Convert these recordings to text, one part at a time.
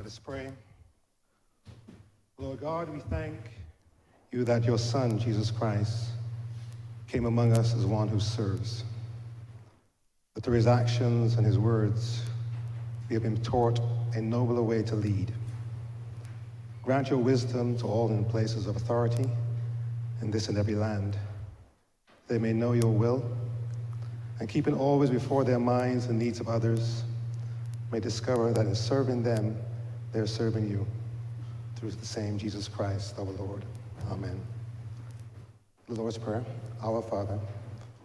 Let us pray. Lord God, we thank you that your Son, Jesus Christ, came among us as one who serves. That through his actions and his words, we have been taught a nobler way to lead. Grant your wisdom to all in places of authority in this and every land. They may know your will, and keeping always before their minds the needs of others, may discover that in serving them, they are serving you. Through the same Jesus Christ, our Lord. Amen. The Lord's Prayer. Our Father,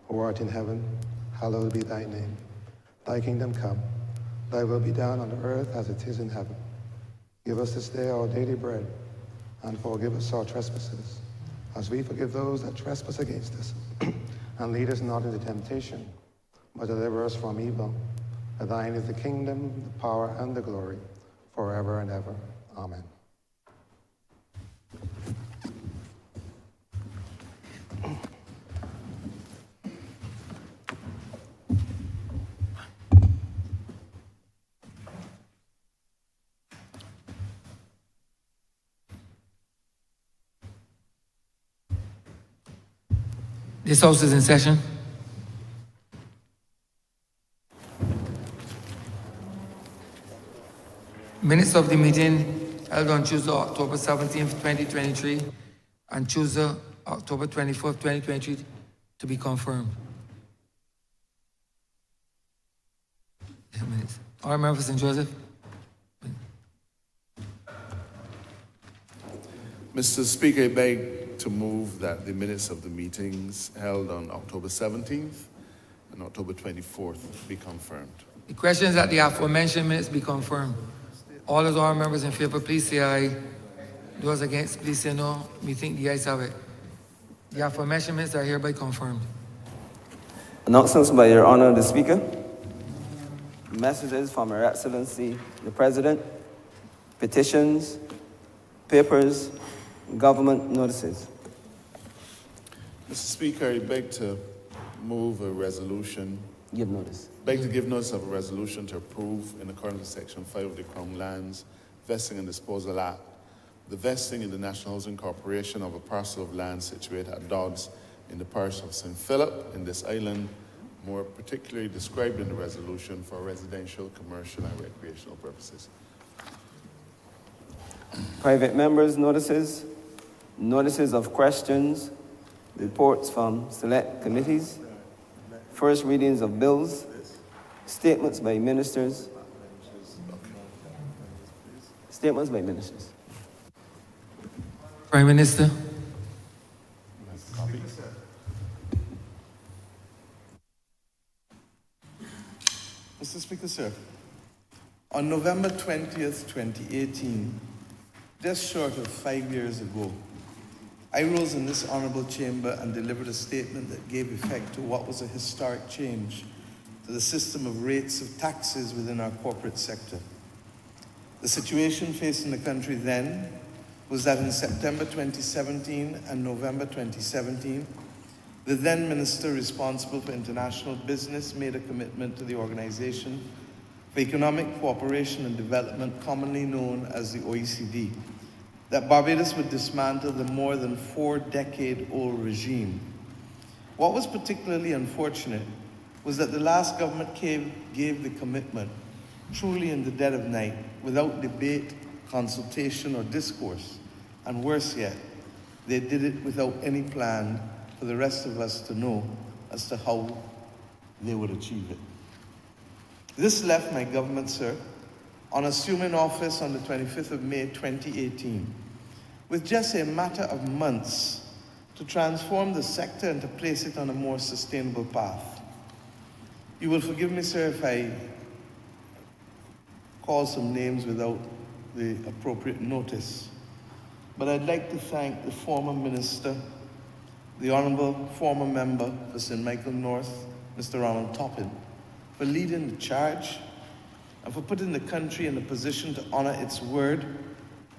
who art in heaven, hallowed be thy name. Thy kingdom come. Thy will be done on earth as it is in heaven. Give us this day our daily bread, and forgive us our trespasses, as we forgive those that trespass against us. And lead us not into temptation, but deliver us from evil. For thine is the kingdom, the power, and the glory, forever and ever. Amen. This House is in session. Minutes of the meeting held on Tuesday, October 17th, 2023, and Tuesday, October 24th, 2023, to be confirmed. 10 minutes. All right, Member for St. Joseph. Mr. Speaker, I beg to move that the minutes of the meetings held on October 17th and October 24th be confirmed. The question is that the aforementioned minutes be confirmed. All of our members in favor, please say aye. Those against, please say no. We think the ayes have it. The aforementioned minutes are hereby confirmed. Announcements by Your Honor the Speaker. Messages from Her Excellency the President. Petitions, papers, government notices. Mr. Speaker, I beg to move a resolution. Give notice. Beg to give notice of a resolution to approve, in accordance with Section 5 of the Crown Lands Vesting and Disposal Act, the vesting in the National Housing Corporation of a parcel of land situated at Dodds in the parish of St. Philip in this island, more particularly described in the resolution for residential, commercial, and recreational purposes. Private members' notices, notices of questions, reports from select committees, first readings of bills, statements by ministers. Statements by ministers. Prime Minister. Mr. Speaker, sir, on November 20th, 2018, just short of 5 years ago, I rose in this honourable chamber and delivered a statement that gave effect to what was a historic change to the system of rates of taxes within our corporate sector. The situation facing the country then was that in September 2017 and November 2017, the then minister responsible for international business made a commitment to the Organization for Economic Cooperation and Development, commonly known as the OECD, that Barbados would dismantle the more than 4-decade-old regime. What was particularly unfortunate was that the last government gave the commitment truly in the dead of night, without debate, consultation, or discourse. And worse yet, they did it without any plan for the rest of us to know as to how they would achieve it. This left my government, sir, on assuming office on the 25th of May 2018, with just a matter of months to transform the sector and to place it on a more sustainable path. You will forgive me, sir, if I call some names without the appropriate notice, but I'd like to thank the former minister, the Honourable former member for St. Michael North, Mr. Ronald Toppin, for leading the charge and for putting the country in a position to honour its word,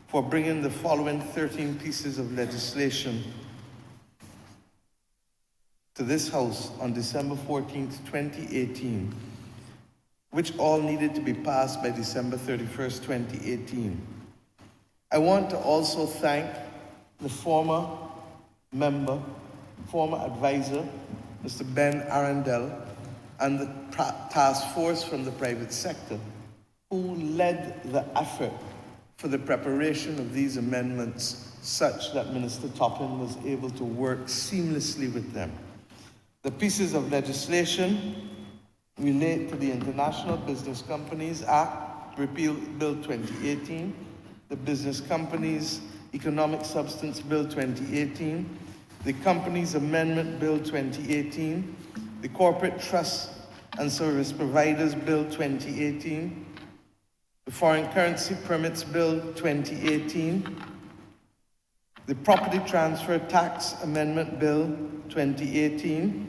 for bringing the following 13 pieces of legislation to this House on December 14th, 2018, which all needed to be passed by December 31st, 2018. I want to also thank the former member, former advisor, Mr. Ben Arundel, and the task force from the private sector who led the effort for the preparation of these amendments such that Minister Toppin was able to work seamlessly with them. The pieces of legislation relate to the International Business Companies Act, Repeal Bill 2018, the Business Companies Economic Substance Bill 2018, the Companies Amendment Bill 2018, the Corporate Trust and Service Providers Bill 2018, the Foreign Currency Permits Bill 2018, the Property Transfer Tax Amendment Bill 2018,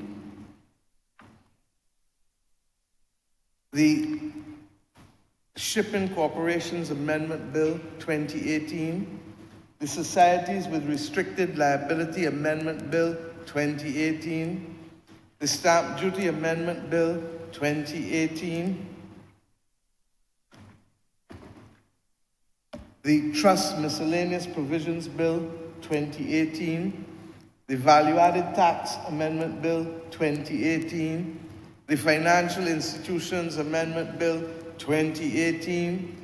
the Shipping Corporations Amendment Bill 2018, the Societies with Restricted Liability Amendment Bill 2018, the Stamp Duty Amendment Bill 2018, the Trust Miscellaneous Provisions Bill 2018, the Value Added Tax Amendment Bill 2018, the Financial Institutions Amendment Bill 2018,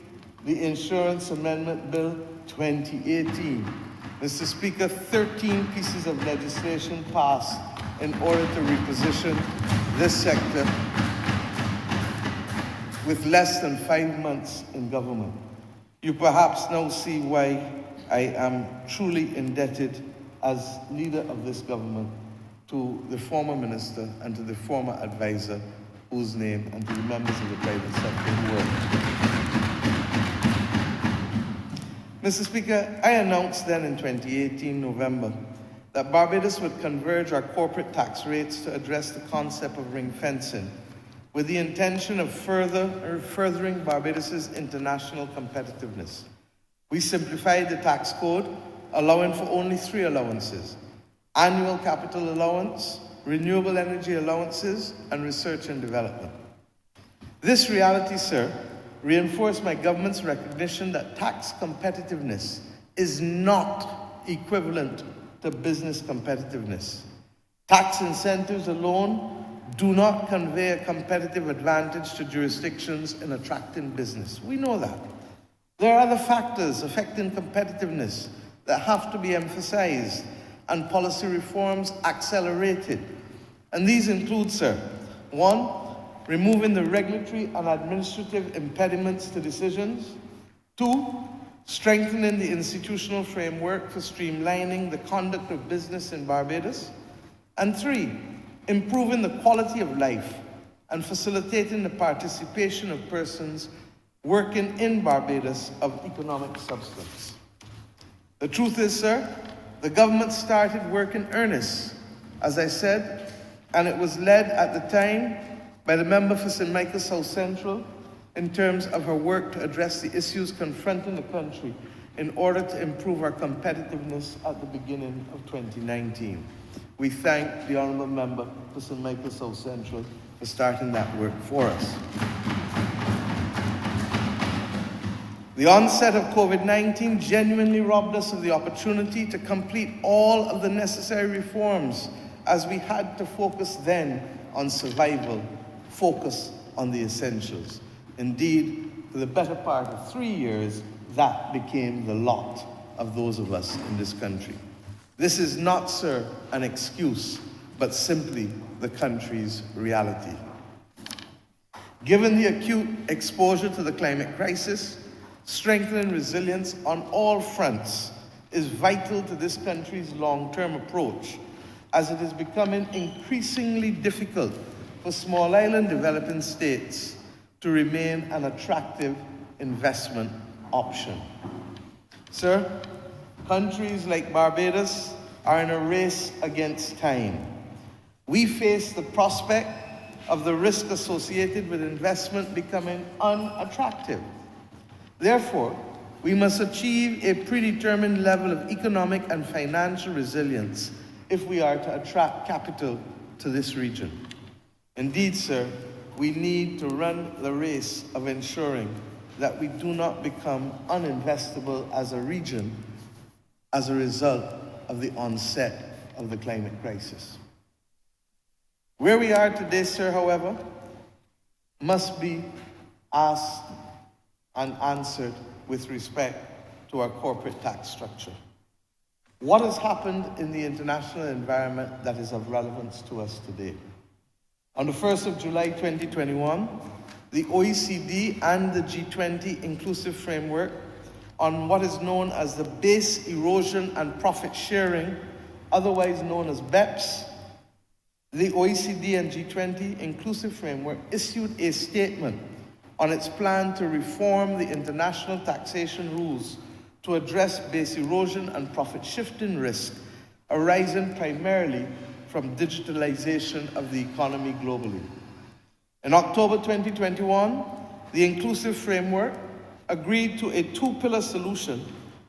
the Insurance Amendment Bill 2018. Mr. Speaker, 13 pieces of legislation passed in order to reposition this sector with less than 5 months in government. You perhaps now see why I am truly indebted as leader of this government to the former minister and to the former advisor whose name, and to the members of the private sector who worked. Mr. Speaker, I announced then in 2018, November, that Barbados would converge our corporate tax rates to address the concept of ring fencing, with the intention of furthering Barbados's international competitiveness. We simplified the tax code, allowing for only 3 allowances: annual capital allowance, renewable energy allowances, and research and development. This reality, sir, reinforced my government's recognition that tax competitiveness is not equivalent to business competitiveness. Tax incentives alone do not convey a competitive advantage to jurisdictions in attracting business. We know that. There are other factors affecting competitiveness that have to be emphasized and policy reforms accelerated. And these include, sir, 1, removing the regulatory and administrative impediments to decisions; 2, strengthening the institutional framework for streamlining the conduct of business in Barbados; and 3, improving the quality of life and facilitating the participation of persons working in Barbados of economic substance. The truth is, sir, the government started work in earnest, as I said, and it was led at the time by the member for St. Michael South Central in terms of her work to address the issues confronting the country in order to improve our competitiveness at the beginning of 2019. We thank the Honourable Member for St. Michael South Central for starting that work for us. The onset of COVID-19 genuinely robbed us of the opportunity to complete all of the necessary reforms, as we had to focus then on survival, focus on the essentials. Indeed, for the better part of 3 years, that became the lot of those of us in this country. This is not, sir, an excuse, but simply the country's reality. Given the acute exposure to the climate crisis, strengthening resilience on all fronts is vital to this country's long-term approach, as it is becoming increasingly difficult for small island developing states to remain an attractive investment option. Sir, countries like Barbados are in a race against time. We face the prospect of the risk associated with investment becoming unattractive. Therefore, we must achieve a predetermined level of economic and financial resilience if we are to attract capital to this region. Indeed, sir, we need to run the race of ensuring that we do not become uninvestable as a region as a result of the onset of the climate crisis. Where we are today, sir, however, must be asked and answered with respect to our corporate tax structure. What has happened in the international environment that is of relevance to us today? On the 1st of July 2021, the OECD and the G20 Inclusive Framework on what is known as the Base Erosion and Profit Sharing, otherwise known as BEPS, the OECD and G20 Inclusive Framework issued a statement on its plan to reform the international taxation rules to address base erosion and profit shifting risk arising primarily from digitalization of the economy globally. In October 2021, the Inclusive Framework agreed to a two-pillar solution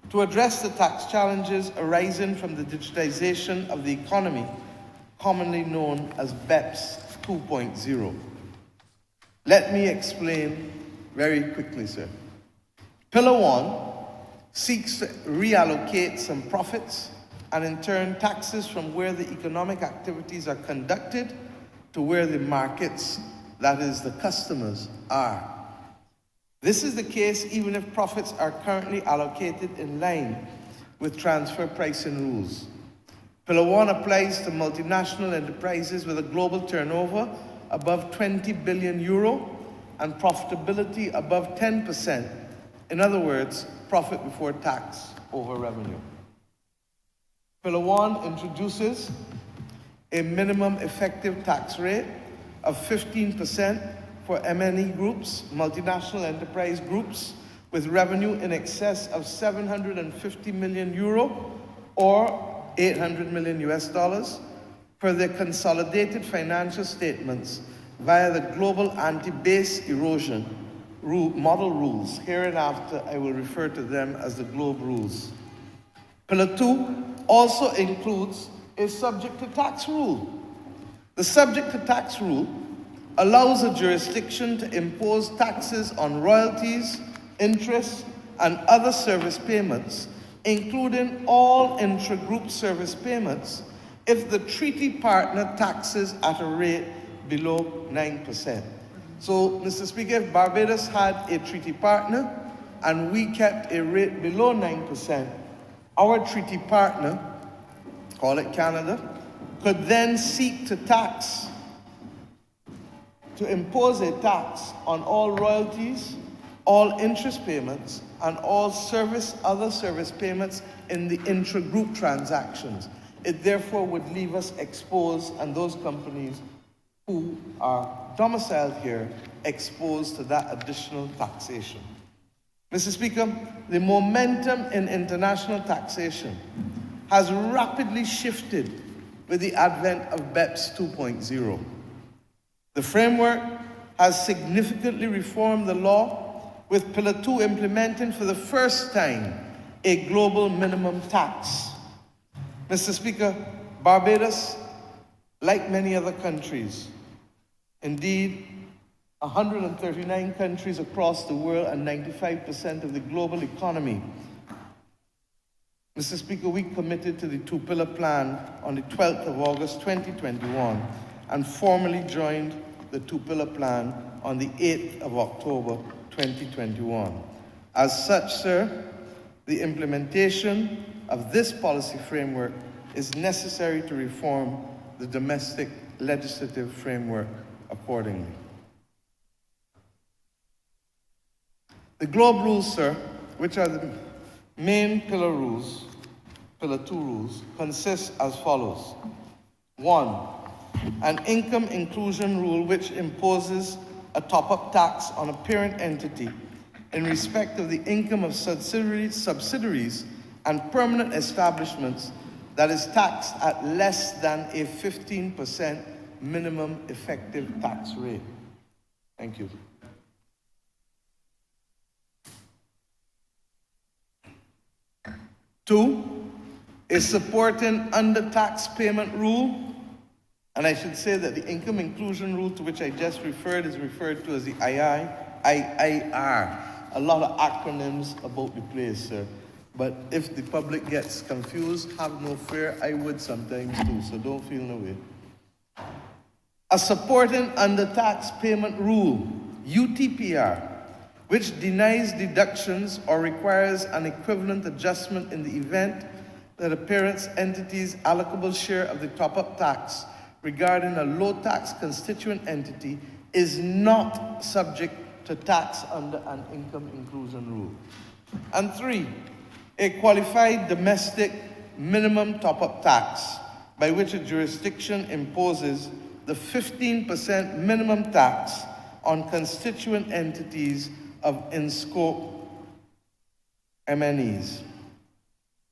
to address the tax challenges arising from the digitization of the economy, commonly known as BEPS 2.0. Let me explain very quickly, sir. Pillar 1 seeks to reallocate some profits and in turn taxes from where the economic activities are conducted to where the markets, that is the customers, are. This is the case even if profits are currently allocated in line with transfer pricing rules. Pillar 1 applies to multinational enterprises with a global turnover above 20 billion euro and profitability above 10%. In other words, profit before tax over revenue. Pillar 1 introduces a minimum effective tax rate of 15% for MNE groups, multinational enterprise groups, with revenue in excess of 750 million euro or 800 million US dollars per their consolidated financial statements via the global anti-base erosion model rules. Hereinafter, I will refer to them as the GLOBE rules. Pillar 2 also includes a subject to tax rule. The subject to tax rule allows a jurisdiction to impose taxes on royalties, interest, and other service payments, including all intra-group service payments, if the treaty partner taxes at a rate below 9%. So, Mr. Speaker, if Barbados had a treaty partner and we kept a rate below 9%, our treaty partner, call it Canada, could then seek to impose a tax on all royalties, all interest payments, and all other service payments in the intra-group transactions. It therefore would leave us exposed, and those companies who are domiciled here, exposed to that additional taxation. Mr. Speaker, the momentum in international taxation has rapidly shifted with the advent of BEPS 2.0. The framework has significantly reformed the law, with Pillar 2 implementing for the first time a global minimum tax. Mr. Speaker, Barbados, like many other countries, indeed 139 countries across the world and 95% of the global economy, Mr. Speaker, we committed to the two-pillar plan on the 12th of August 2021 and formally joined the two-pillar plan on the 8th of October 2021. As such, sir, the implementation of this policy framework is necessary to reform the domestic legislative framework accordingly. The GLOBE rules, sir, which are the main pillar rules, Pillar 2 rules, consist as follows. 1, an income inclusion rule which imposes a top-up tax on a parent entity in respect of the income of subsidiaries and permanent establishments that is taxed at less than a 15% minimum effective tax rate. Thank you. 2, a supporting under-tax payment rule. And I should say that the income inclusion rule to which I just referred is referred to as the IIR. A lot of acronyms about the place, sir. But if the public gets confused, have no fear, I would sometimes too, so don't feel no way. A supporting undertax payment rule, UTPR, which denies deductions or requires an equivalent adjustment in the event that a parent's entity's allocable share of the top-up tax regarding a low-tax constituent entity is not subject to tax under an income inclusion rule. And 3, a qualified domestic minimum top-up tax by which a jurisdiction imposes the 15% minimum tax on constituent entities of in-scope MNEs.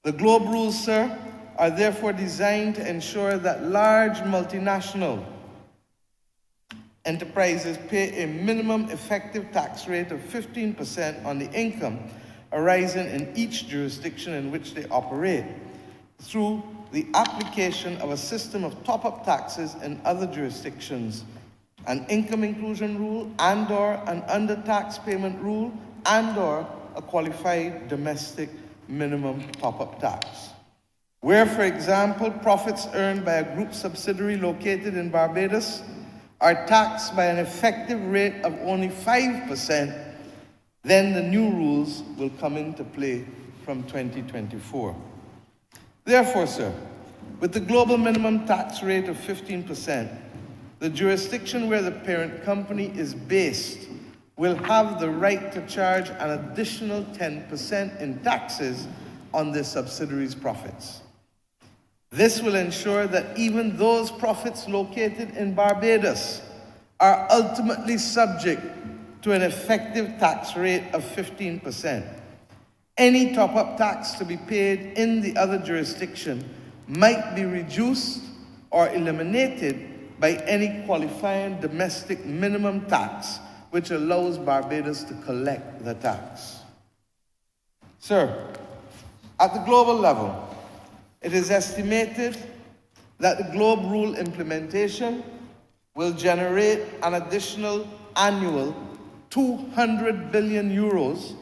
The Globe rules, sir, are therefore designed to ensure that large multinational enterprises pay a minimum effective tax rate of 15% on the income arising in each jurisdiction in which they operate through the application of a system of top-up taxes in other jurisdictions, an income inclusion rule and/or an undertax payment rule and/or a qualified domestic minimum top-up tax. Where, for example, profits earned by a group subsidiary located in Barbados are taxed by an effective rate of only 5%, then the new rules will come into play from 2024. Therefore, sir, with the global minimum tax rate of 15%, the jurisdiction where the parent company is based will have the right to charge an additional 10% in taxes on their subsidiaries' profits. This will ensure that even those profits located in Barbados are ultimately subject to an effective tax rate of 15%. Any top-up tax to be paid in the other jurisdiction might be reduced or eliminated by any qualifying domestic minimum tax which allows Barbados to collect the tax. Sir, at the global level, it is estimated that the Globe Rule implementation will generate an additional annual 200 billion euros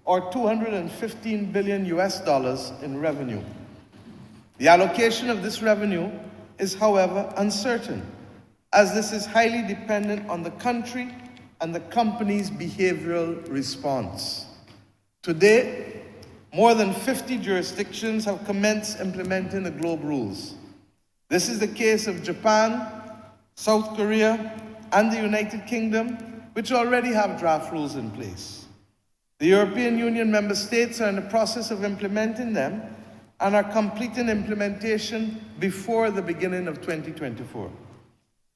or 215 billion US dollars in revenue. The allocation of this revenue is, however, uncertain, as this is highly dependent on the country and the company's behavioral response. Today, more than 50 jurisdictions have commenced implementing the Globe rules. This is the case of Japan, South Korea, and the United Kingdom, which already have draft rules in place. The European Union member states are in the process of implementing them and are completing implementation before the beginning of 2024.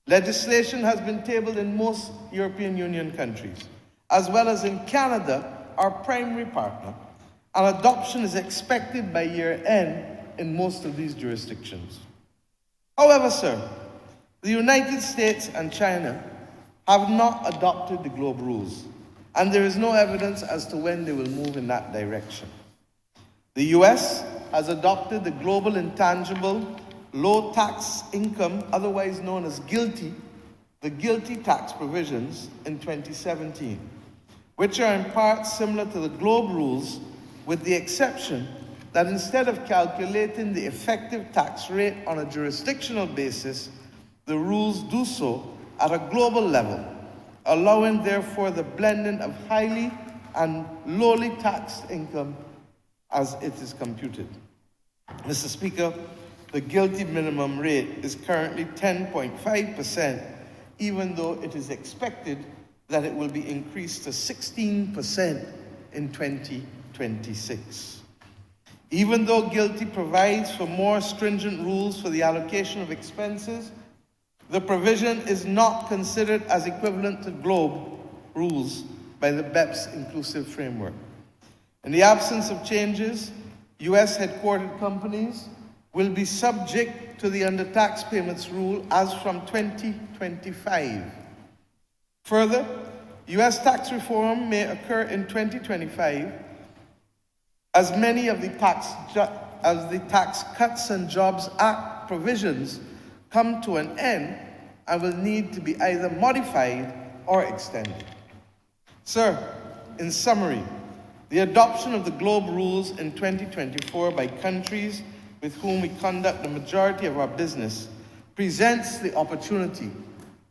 Legislation has been tabled in most European Union countries, as well as in Canada, our primary partner, and adoption is expected by year end in most of these jurisdictions. However, sir, the United States and China have not adopted the Globe rules, and there is no evidence as to when they will move in that direction. The US has adopted the Global Intangible Low Tax Income, otherwise known as GILTI, the GILTI tax provisions in 2017, which are in part similar to the Globe rules, with the exception that instead of calculating the effective tax rate on a jurisdictional basis, the rules do so at a global level, allowing therefore the blending of highly and lowly taxed income as it is computed. Mr. Speaker, the GILTI minimum rate is currently 10.5%, even though it is expected that it will be increased to 16% in 2026. Even though GILTI provides for more stringent rules for the allocation of expenses, the provision is not considered as equivalent to Globe rules by the BEPS inclusive framework. In the absence of changes, US headquartered companies will be subject to the undertax payments rule as from 2025. Further, US tax reform may occur in 2025 as many of the Tax Cuts and Jobs Act provisions come to an end and will need to be either modified or extended. Sir, in summary, the adoption of the Globe Rules in 2024 by countries with whom we conduct the majority of our business presents the opportunity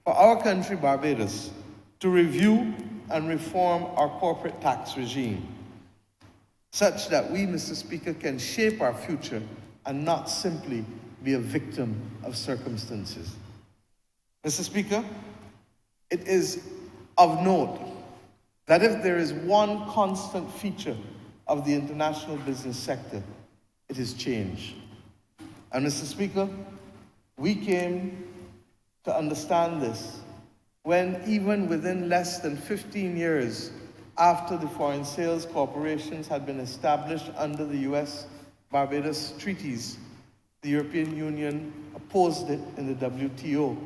for our country, Barbados, to review and reform our corporate tax regime, such that we, Mr. Speaker, can shape our future and not simply be a victim of circumstances. Mr. Speaker, it is of note that if there is one constant feature of the international business sector, it is change. And Mr. Speaker, we came to understand this when even within less than 15 years after the foreign sales corporations had been established under the US-Barbados treaties, the European Union opposed it in the WTO,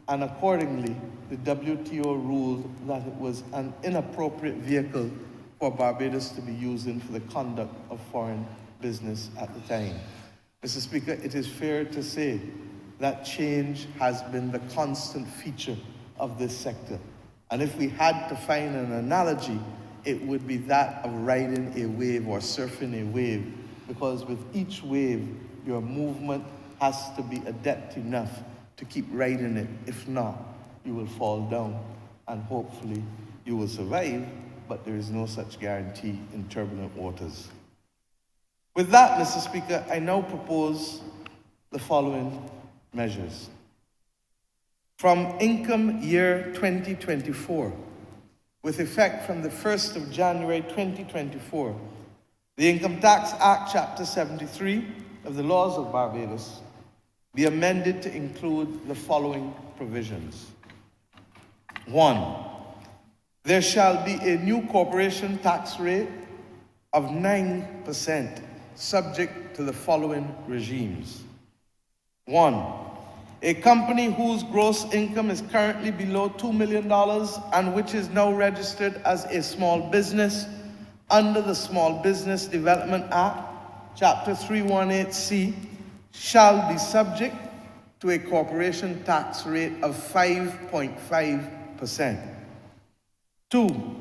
and accordingly, the WTO ruled that it was an inappropriate vehicle for Barbados to be using for the conduct of foreign business at the time. Mr. Speaker, it is fair to say that change has been the constant feature of this sector. And if we had to find an analogy, it would be that of riding a wave or surfing a wave, because with each wave, your movement has to be adept enough to keep riding it. If not, you will fall down, and hopefully you will survive, but there is no such guarantee in turbulent waters. With that, Mr. Speaker, I now propose the following measures. From income year 2024, with effect from the 1st of January 2024, the Income Tax Act, Chapter 73 of the Laws of Barbados be amended to include the following provisions. 1. There shall be a new corporation tax rate of 9%, subject to the following regimes. 1. A company whose gross income is currently below $2 million and which is now registered as a small business under the Small Business Development Act, Chapter 318C, shall be subject to a corporation tax rate of 5.5%. 2.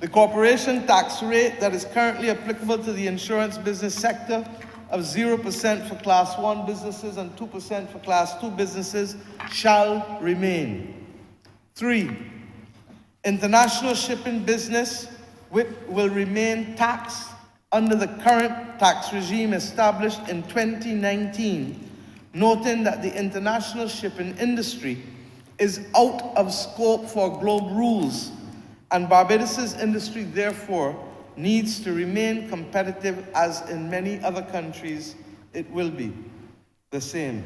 The corporation tax rate that is currently applicable to the insurance business sector of 0% for Class 1 businesses and 2% for Class 2 businesses shall remain. 3. International shipping business will remain taxed under the current tax regime established in 2019, noting that the international shipping industry is out of scope for Globe rules, and Barbados' industry therefore needs to remain competitive, as in many other countries it will be the same.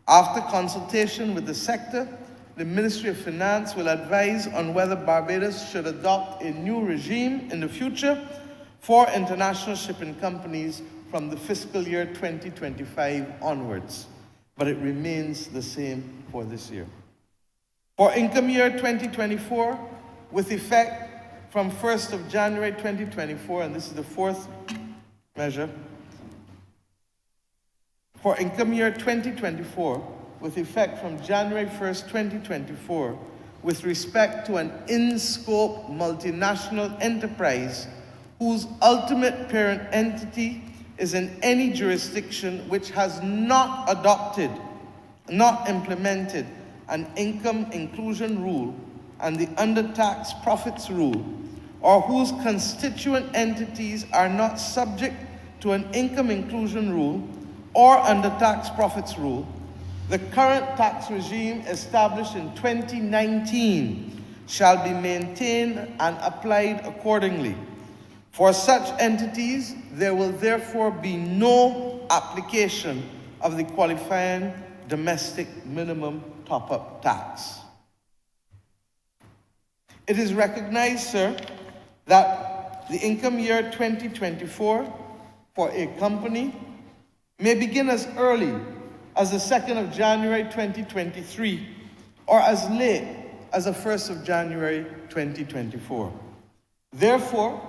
After consultation with the sector, the Ministry of Finance will advise on whether Barbados should adopt a new regime in the future for international shipping companies from the fiscal year 2025 onwards, but it remains the same for this year. For income year 2024, with effect from 1st of January 2024, and this is the fourth measure, for income year 2024, with effect from January 1st, 2024, with respect to an in-scope multinational enterprise whose ultimate parent entity is in any jurisdiction which has not adopted, not implemented an income inclusion rule and the undertax profits rule, or whose constituent entities are not subject to an income inclusion rule or undertax profits rule, the current tax regime established in 2019 shall be maintained and applied accordingly. For such entities, there will therefore be no application of the qualifying domestic minimum top-up tax. It is recognized, sir, that the income year 2024 for a company may begin as early as the 2nd of January 2023 or as late as the 1st of January 2024. Therefore,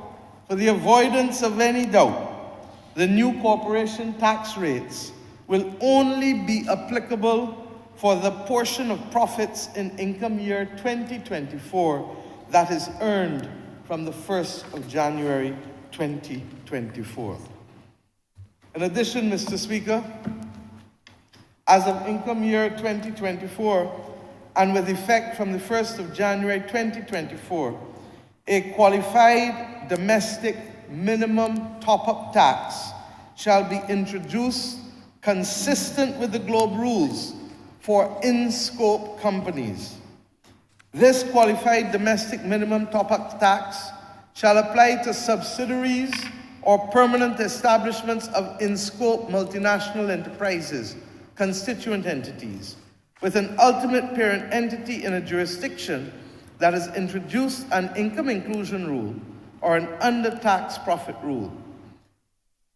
for the avoidance of any doubt, the new corporation tax rates will only be applicable for the portion of profits in income year 2024 that is earned from the 1st of January 2024. In addition, Mr. Speaker, as of income year 2024, and with effect from the 1st of January 2024, a qualified domestic minimum top-up tax shall be introduced consistent with the Globe rules for in-scope companies. This qualified domestic minimum top-up tax shall apply to subsidiaries or permanent establishments of in-scope multinational enterprises, constituent entities, with an ultimate parent entity in a jurisdiction that has introduced an income inclusion rule or an under-tax profit rule.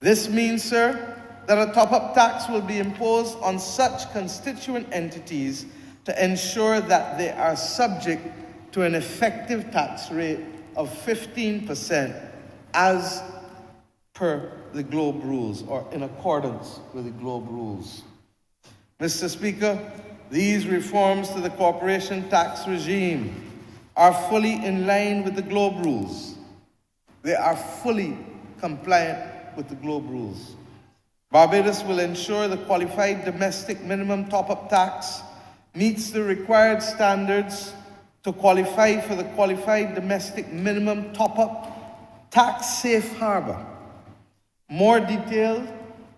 This means, sir, that a top-up tax will be imposed on such constituent entities to ensure that they are subject to an effective tax rate of 15% as per the Globe rules, or in accordance with the Globe rules. Mr. Speaker, these reforms to the corporation tax regime are fully in line with the Globe rules. They are fully compliant with the Globe rules. Barbados will ensure the qualified domestic minimum top-up tax meets the required standards to qualify for the qualified domestic minimum top-up tax safe harbor. More detailed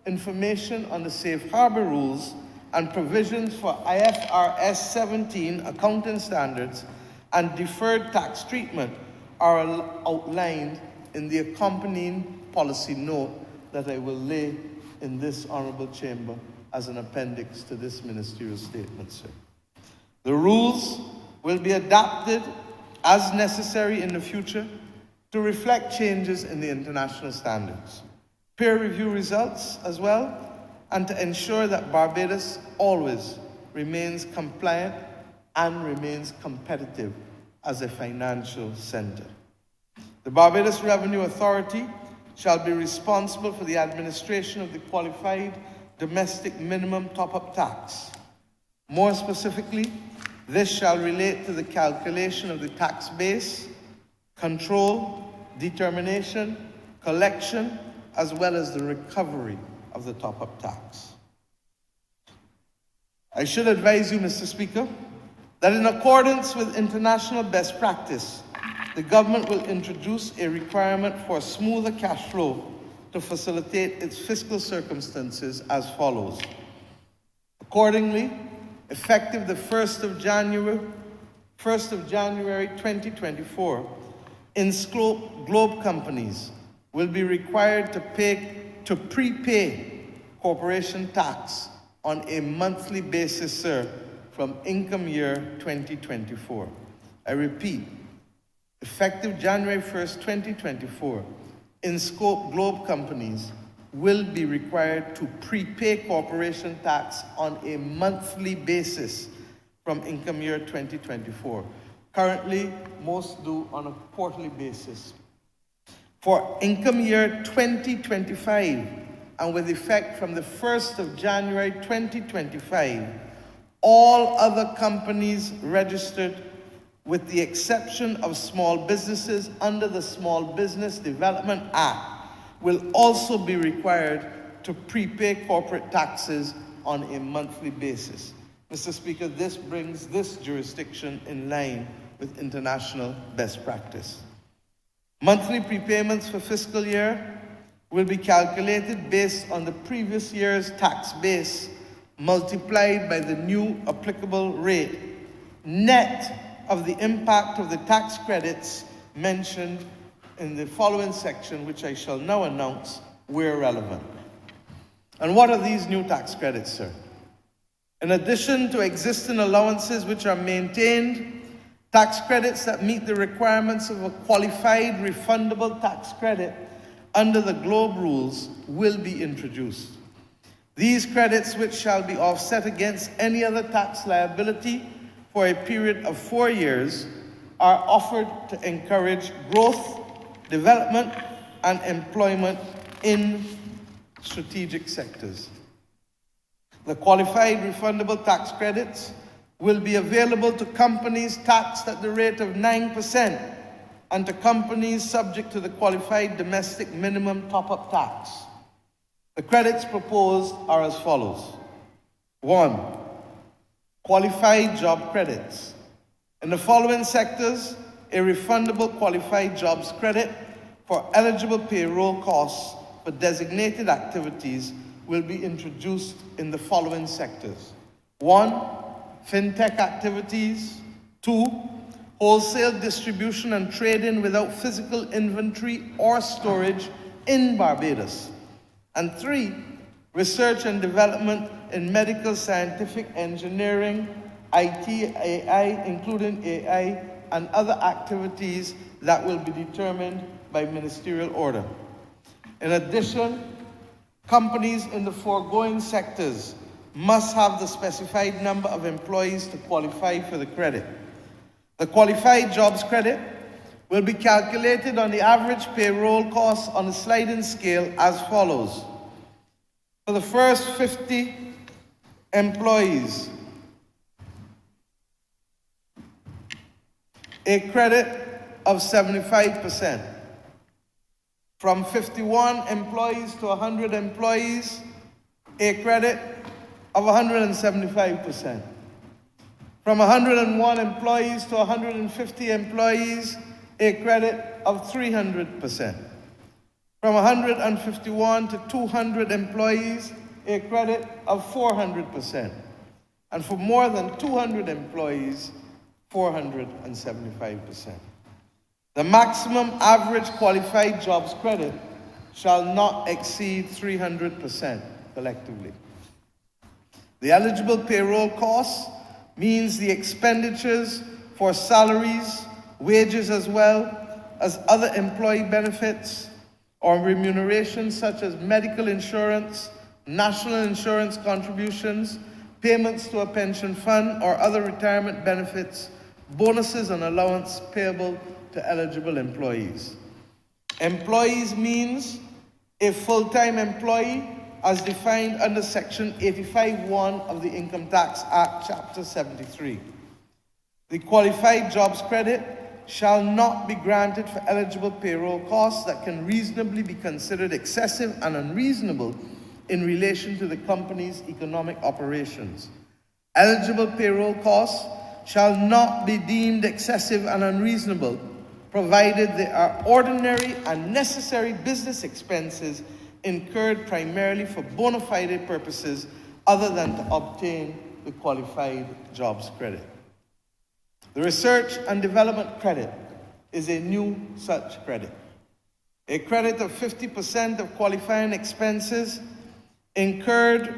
information on the safe harbor rules and provisions for IFRS 17 accounting standards and deferred tax treatment are outlined in the accompanying policy note that I will lay in this Honourable Chamber as an appendix to this ministerial statement, sir. The rules will be adapted as necessary in the future to reflect changes in the international standards, peer review results as well, and to ensure that Barbados always remains compliant and remains competitive as a financial center. The Barbados Revenue Authority shall be responsible for the administration of the qualified domestic minimum top-up tax. More specifically, this shall relate to the calculation of the tax base, control, determination, collection, as well as the recovery of the top-up tax. I should advise you, Mr. Speaker, that in accordance with international best practice, the government will introduce a requirement for smoother cash flow to facilitate its fiscal circumstances as follows. Accordingly, effective the 1st of January 2024, in-scope Globe companies will be required to prepay corporation tax on a monthly basis, sir, from income year 2024. I repeat, effective January 1st, 2024, in-scope Globe companies will be required to prepay corporation tax on a monthly basis from income year 2024. Currently, most do on a quarterly basis. For income year 2025, and with effect from the 1st of January 2025, all other companies registered, with the exception of small businesses under the Small Business Development Act, will also be required to prepay corporate taxes on a monthly basis. Mr. Speaker, this brings this jurisdiction in line with international best practice. Monthly prepayments for fiscal year will be calculated based on the previous year's tax base multiplied by the new applicable rate, net of the impact of the tax credits mentioned in the following section, which I shall now announce where relevant. And what are these new tax credits, sir? In addition to existing allowances which are maintained, tax credits that meet the requirements of a qualified refundable tax credit under the Globe rules will be introduced. These credits, which shall be offset against any other tax liability for a period of 4 years, are offered to encourage growth, development, and employment in strategic sectors. The qualified refundable tax credits will be available to companies taxed at the rate of 9% and to companies subject to the qualified domestic minimum top-up tax. The credits proposed are as follows. 1. Qualified job credits. In the following sectors, a refundable qualified jobs credit for eligible payroll costs for designated activities will be introduced in the following sectors. 1. Fintech activities. 2. Wholesale distribution and trading without physical inventory or storage in Barbados. And 3. Research and development in medical, scientific, engineering, IT, AI, including AI, and other activities that will be determined by ministerial order. In addition, companies in the foregoing sectors must have the specified number of employees to qualify for the credit. The qualified jobs credit will be calculated on the average payroll cost on a sliding scale as follows. For the first 50 employees, a credit of 75%. From 51 employees to 100 employees, a credit of 175%. From 101 employees to 150 employees, a credit of 300%. From 151 to 200 employees, a credit of 400%. And for more than 200 employees, 475%. The maximum average qualified jobs credit shall not exceed 300% collectively. The eligible payroll costs means the expenditures for salaries, wages as well as other employee benefits or remuneration such as medical insurance, national insurance contributions, payments to a pension fund or other retirement benefits, bonuses and allowance payable to eligible employees. Employees means a full-time employee as defined under Section 85(1) of the Income Tax Act, Chapter 73. The qualified jobs credit shall not be granted for eligible payroll costs that can reasonably be considered excessive and unreasonable in relation to the company's economic operations. Eligible payroll costs shall not be deemed excessive and unreasonable, provided they are ordinary and necessary business expenses incurred primarily for bona fide purposes other than to obtain the qualified jobs credit. The research and development credit is a new such credit. A credit of 50% of qualifying expenses incurred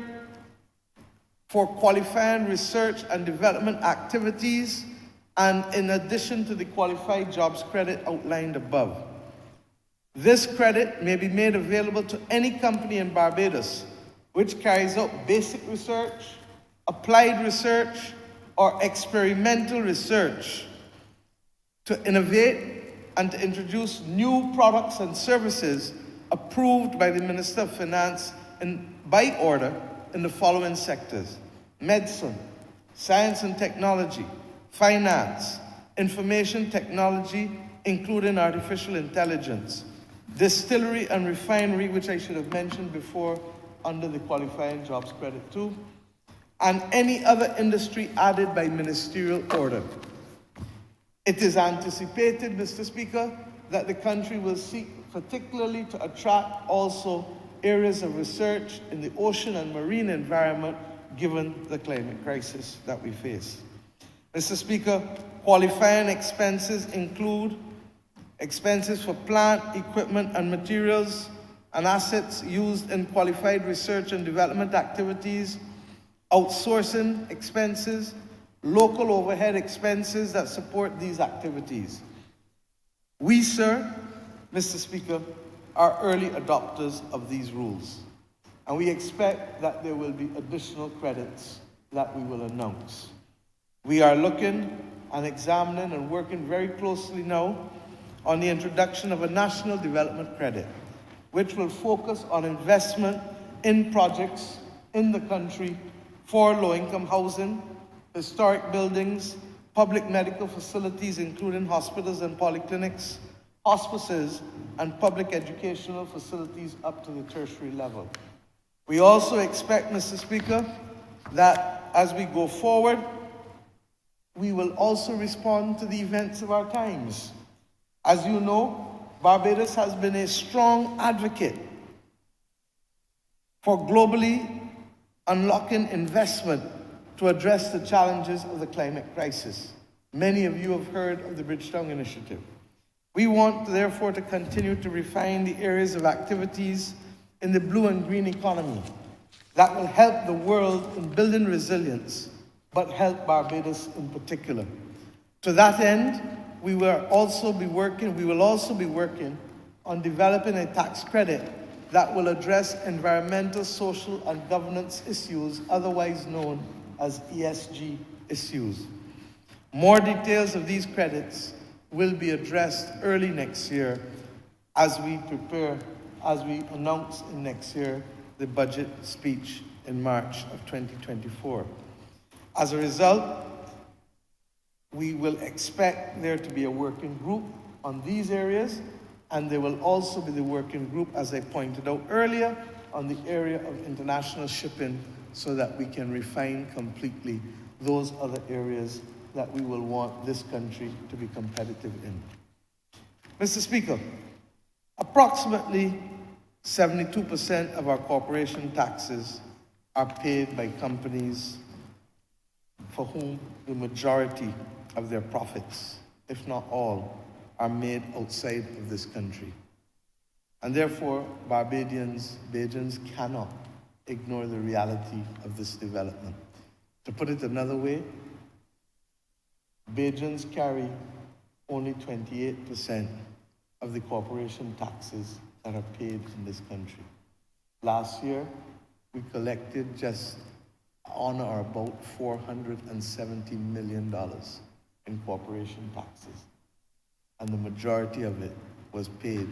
for qualifying research and development activities and in addition to the qualified jobs credit outlined above. This credit may be made available to any company in Barbados which carries out basic research, applied research, or experimental research to innovate and to introduce new products and services approved by the Minister of Finance by order in the following sectors: medicine, science and technology, finance, information technology, including artificial intelligence, distillery and refinery, which I should have mentioned before under the qualifying jobs credit too, and any other industry added by ministerial order. It is anticipated, Mr. Speaker, that the country will seek particularly to attract also areas of research in the ocean and marine environment given the climate crisis that we face. Mr. Speaker, qualifying expenses include expenses for plant, equipment, and materials and assets used in qualified research and development activities, outsourcing expenses, local overhead expenses that support these activities. We, sir, Mr. Speaker, are early adopters of these rules, and we expect that there will be additional credits that we will announce. We are looking and examining and working very closely now on the introduction of a national development credit, which will focus on investment in projects in the country 4 low-income housing, historic buildings, public medical facilities including hospitals and polyclinics, hospices, and public educational facilities up to the tertiary level. We also expect, Mr. Speaker, that as we go forward, we will also respond to the events of our times. As you know, Barbados has been a strong advocate for globally unlocking investment to address the challenges of the climate crisis. Many of you have heard of the Bridgetown Initiative. We want, therefore, to continue to refine the areas of activities in the blue and green economy that will help the world in building resilience, but help Barbados in particular. To that end, we will also be working on developing a tax credit that will address environmental, social, and governance issues, otherwise known as ESG issues. More details of these credits will be addressed early next year as we announce in next year the budget speech in March of 2024. As a result, we will expect there to be a working group on these areas, and there will also be the working group, as I pointed out earlier, on the area of international shipping, so that we can refine completely those other areas that we will want this country to be competitive in. Mr. Speaker, approximately 72% of our corporation taxes are paid by companies for whom the majority of their profits, if not all, are made outside of this country. And therefore, Bajans cannot ignore the reality of this development. To put it another way, Bajans carry only 28% of the corporation taxes that are paid in this country. Last year, we collected just on or about $470 million in corporation taxes, and the majority of it was paid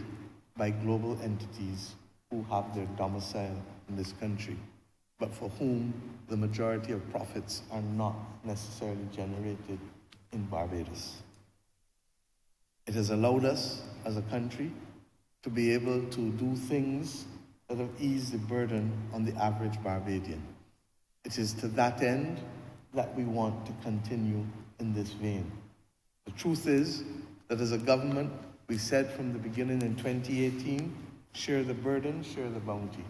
by global entities who have their domicile in this country, but for whom the majority of profits are not necessarily generated in Barbados. It has allowed us as a country to be able to do things that have eased the burden on the average Barbadian. It is to that end that we want to continue in this vein. The truth is that as a government, we said from the beginning in 2018, share the burden, share the bounty.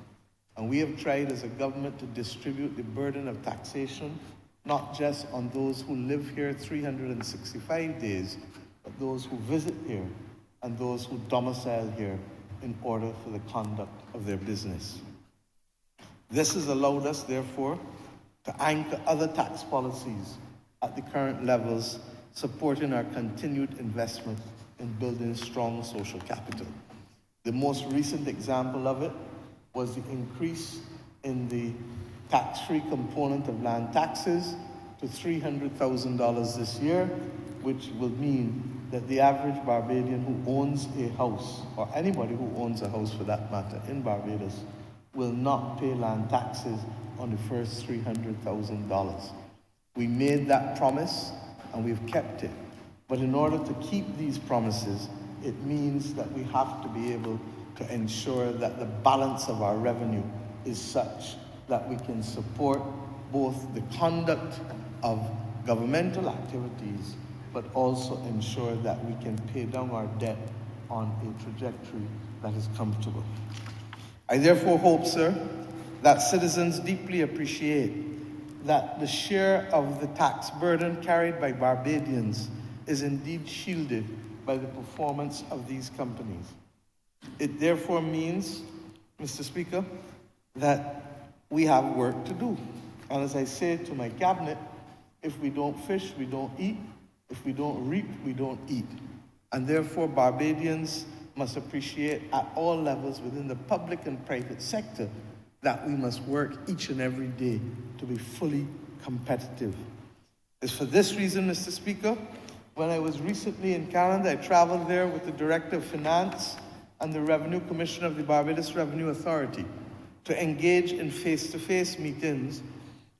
And we have tried as a government to distribute the burden of taxation, not just on those who live here 365 days, but those who visit here and those who domicile here in order for the conduct of their business. This has allowed us, therefore, to anchor other tax policies at the current levels, supporting our continued investment in building strong social capital. The most recent example of it was the increase in the tax-free component of land taxes to $300,000 this year, which will mean that the average Barbadian who owns a house, or anybody who owns a house for that matter in Barbados, will not pay land taxes on the first $300,000. We made that promise and we've kept it. But in order to keep these promises, it means that we have to be able to ensure that the balance of our revenue is such that we can support both the conduct of governmental activities, but also ensure that we can pay down our debt on a trajectory that is comfortable. I therefore hope, sir, that citizens deeply appreciate that the share of the tax burden carried by Barbadians is indeed shielded by the performance of these companies. It therefore means, Mr. Speaker, that we have work to do. And as I say to my cabinet, if we don't fish, we don't eat. If we don't reap, we don't eat. And therefore, Barbadians must appreciate at all levels within the public and private sector that we must work each and every day to be fully competitive. It's for this reason, Mr. Speaker, when I was recently in Canada, I traveled there with the Director of Finance and the Revenue Commissioner of the Barbados Revenue Authority to engage in face-to-face meetings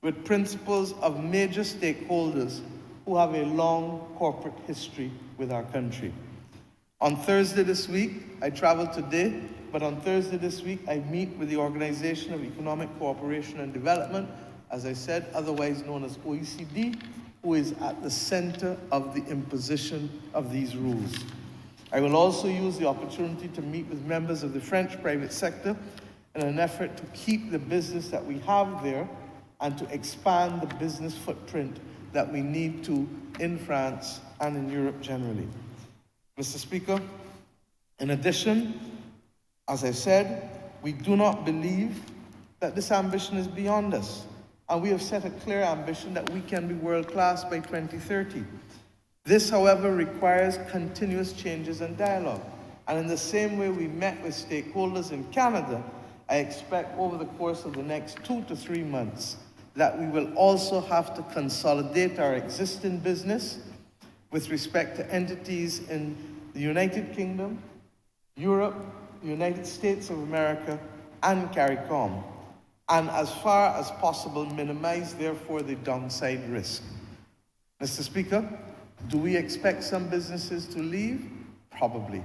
with principles of major stakeholders who have a long corporate history with our country. On Thursday this week, I traveled today, but on Thursday this week, I meet with the Organization of Economic Cooperation and Development, as I said, otherwise known as OECD, who is at the center of the imposition of these rules. I will also use the opportunity to meet with members of the French private sector in an effort to keep the business that we have there and to expand the business footprint that we need to in France and in Europe generally. Mr. Speaker, in addition, as I said, we do not believe that this ambition is beyond us, and we have set a clear ambition that we can be world-class by 2030. This, however, requires continuous changes and dialogue. And in the same way we met with stakeholders in Canada, I expect over the course of the next 2 to 3 months that we will also have to consolidate our existing business with respect to entities in the United Kingdom, Europe, the United States of America, and CARICOM, and as far as possible minimize, therefore, the downside risk. Mr. Speaker, do we expect some businesses to leave? Probably.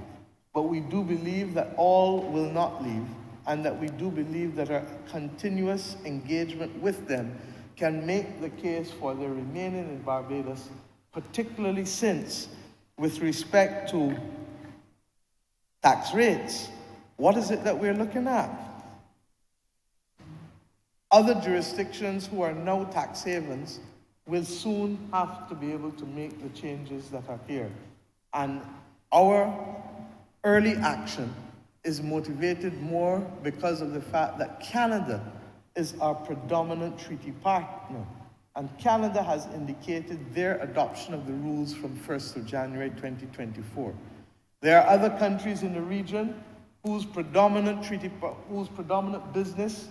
But we do believe that all will not leave, and that we do believe that our continuous engagement with them can make the case for their remaining in Barbados, particularly since, with respect to tax rates, what is it that we're looking at? Other jurisdictions who are now tax havens will soon have to be able to make the changes that are here. And our early action is motivated more because of the fact that Canada is our predominant treaty partner. And Canada has indicated their adoption of the rules from 1st of January 2024. There are other countries in the region whose predominant business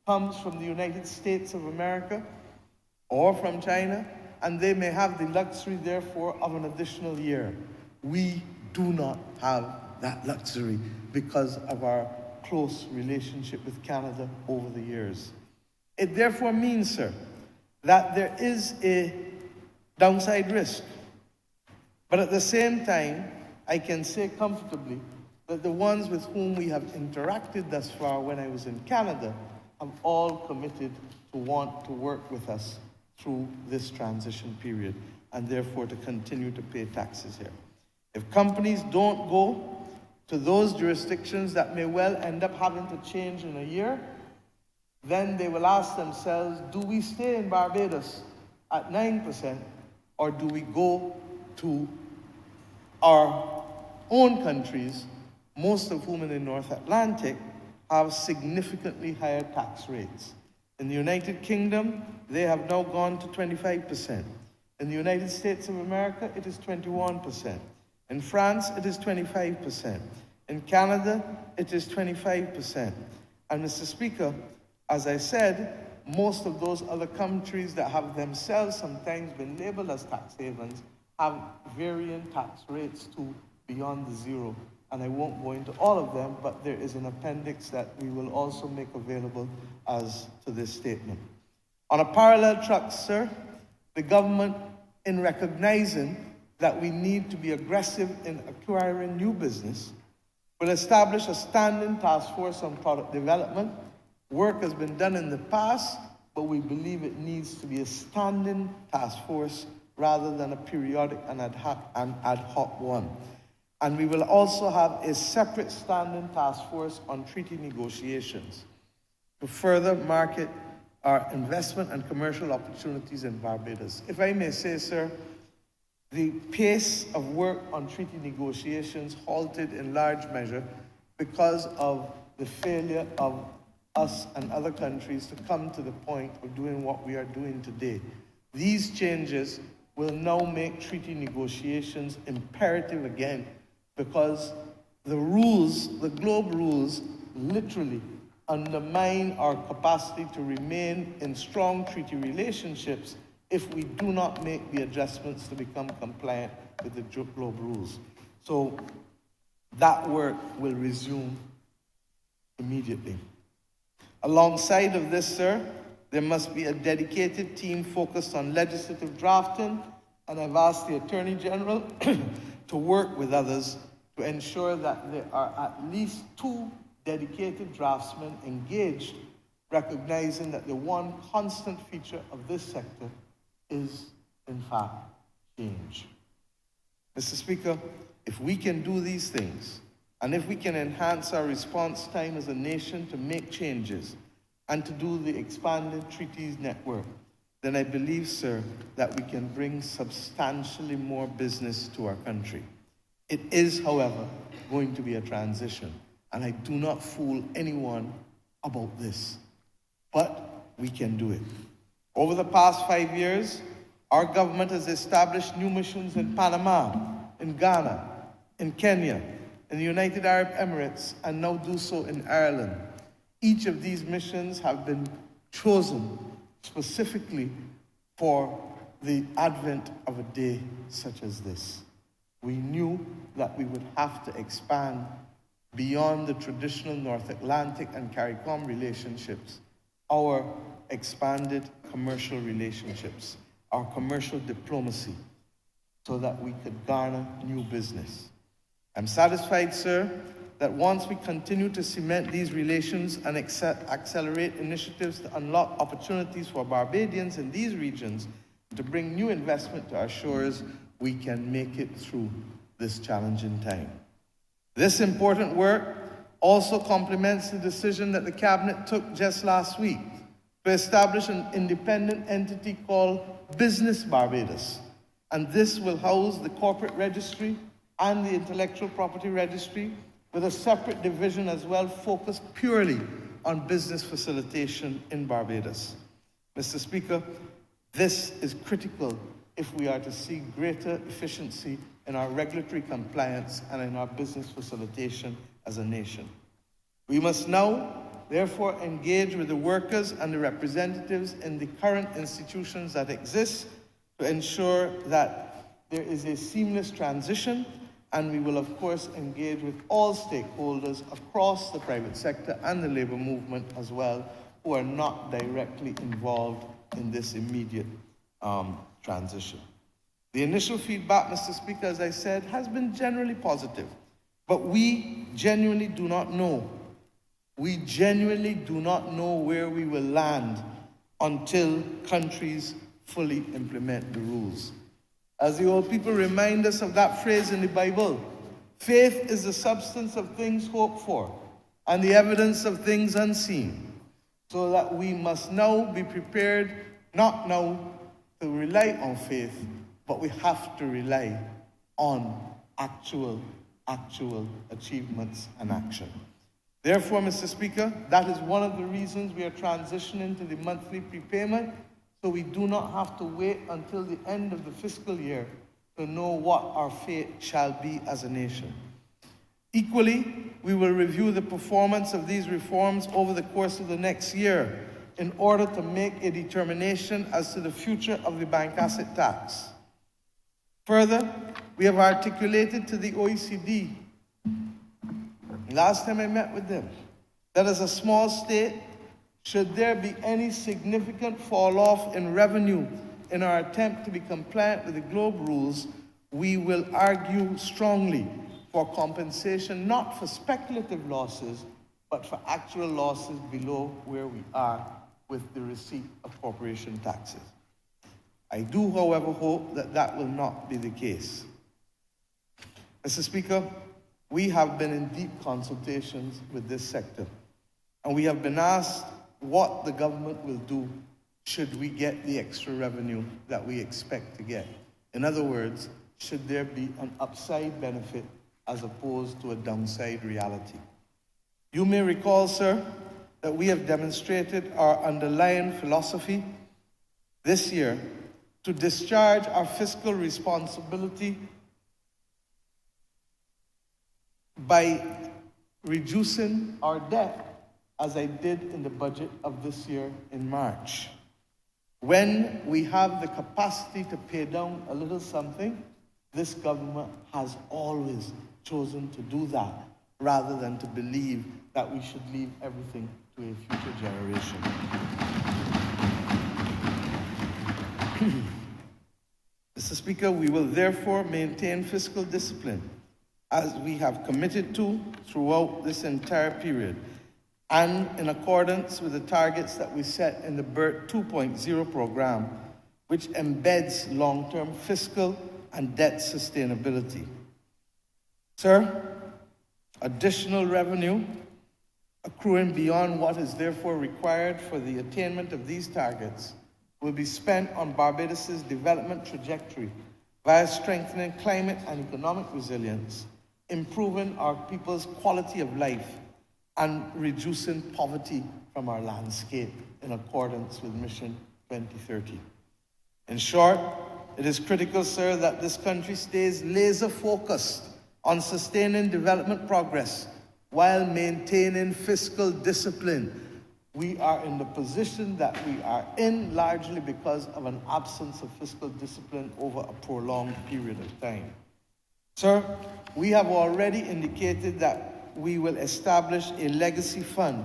comes from the United States of America or from China, and they may have the luxury, therefore, of an additional year. We do not have that luxury because of our close relationship with Canada over the years. It therefore means, sir, that there is a downside risk. But at the same time, I can say comfortably that the ones with whom we have interacted thus far when I was in Canada have all committed to want to work with us through this transition period, and therefore to continue to pay taxes here. If companies don't go to those jurisdictions that may well end up having to change in a year, then they will ask themselves, do we stay in Barbados at 9%, or do we go to our own countries, most of whom in the North Atlantic have significantly higher tax rates? In the United Kingdom, they have now gone to 25%. In the United States of America, it is 21%. In France, it is 25%. In Canada, it is 25%. And Mr. Speaker, as I said, most of those other countries that have themselves sometimes been labeled as tax havens have varying tax rates to beyond the zero. And I won't go into all of them, but there is an appendix that we will also make available as to this statement. On a parallel track, sir, the government, in recognizing that we need to be aggressive in acquiring new business, will establish a standing task force on product development. Work has been done in the past, but we believe it needs to be a standing task force rather than a periodic and ad hoc one. And we will also have a separate standing task force on treaty negotiations to further market our investment and commercial opportunities in Barbados. If I may say, sir, the pace of work on treaty negotiations halted in large measure because of the failure of us and other countries to come to the point of doing what we are doing today. These changes will now make treaty negotiations imperative again, because the rules, the globe rules, literally undermine our capacity to remain in strong treaty relationships if we do not make the adjustments to become compliant with the globe rules. So that work will resume immediately. Alongside of this, sir, There must be a dedicated team focused on legislative drafting, and I've asked the Attorney General to work with others to ensure that there are at least 2 dedicated draftsmen engaged, recognizing that the one constant feature of this sector is, in fact, change. Mr. Speaker, if we can do these things, and if we can enhance our response time as a nation to make changes and to do the expanded treaties network, then I believe, sir, that we can bring substantially more business to our country. It is, however, going to be a transition, and I do not fool anyone about this. But we can do it. Over the past 5 years, our government has established new missions in Panama, in Ghana, in Kenya, in the United Arab Emirates, and now do so in Ireland. Each of these missions have been chosen specifically for the advent of a day such as this. We knew that we would have to expand beyond the traditional North Atlantic and CARICOM relationships, our expanded commercial relationships, our commercial diplomacy, so that we could garner new business. I'm satisfied, sir, that once we continue to cement these relations and accelerate initiatives to unlock opportunities for Barbadians in these regions, to bring new investment to our shores, we can make it through this challenging time. This important work also complements the decision that the Cabinet took just last week to establish an independent entity called Business Barbados. And this will house the corporate registry and the intellectual property registry, with a separate division as well focused purely on business facilitation in Barbados. Mr. Speaker, this is critical if we are to see greater efficiency in our regulatory compliance and in our business facilitation as a nation. We must now, therefore, engage with the workers and the representatives in the current institutions that exist to ensure that there is a seamless transition, and we will, of course, engage with all stakeholders across the private sector and the labor movement as well, who are not directly involved in this immediate transition. The initial feedback, Mr. Speaker, as I said, has been generally positive, but we genuinely do not know. We genuinely do not know where we will land until countries fully implement the rules. As the old people remind us of that phrase in the Bible, faith is the substance of things hoped for and the evidence of things unseen. So that we must now be prepared, not now to rely on faith, but we have to rely on actual achievements and action. Therefore, Mr. Speaker, that is one of the reasons we are transitioning to the monthly prepayment, so we do not have to wait until the end of the fiscal year to know what our fate shall be as a nation. Equally, we will review the performance of these reforms over the course of the next year in order to make a determination as to the future of the bank asset tax. Further, we have articulated to the OECD, last time I met with them, that as a small state, should there be any significant fall off in revenue in our attempt to be compliant with the Globe rules, we will argue strongly for compensation, not for speculative losses, but for actual losses below where we are with the receipt of corporation taxes. I do, however, hope that that will not be the case. Mr. Speaker, we have been in deep consultations with this sector, and we have been asked what the government will do should we get the extra revenue that we expect to get. In other words, should there be an upside benefit as opposed to a downside reality. You may recall, sir, that we have demonstrated our underlying philosophy this year to discharge our fiscal responsibility by reducing our debt, as I did in the budget of this year in March. When we have the capacity to pay down a little something, this government has always chosen to do that rather than to believe that we should leave everything to a future generation. Mr. Speaker, we will therefore maintain fiscal discipline as we have committed to throughout this entire period and in accordance with the targets that we set in the BERT 2.0 program, which embeds long-term fiscal and debt sustainability. Sir, additional revenue accruing beyond what is therefore required for the attainment of these targets will be spent on Barbados' development trajectory via strengthening climate and economic resilience, improving our people's quality of life, and reducing poverty from our landscape in accordance with Mission 2030. In short, it is critical, sir, that this country stays laser-focused on sustaining development progress while maintaining fiscal discipline. We are in the position that we are in largely because of an absence of fiscal discipline over a prolonged period of time. Sir, we have already indicated that we will establish a legacy fund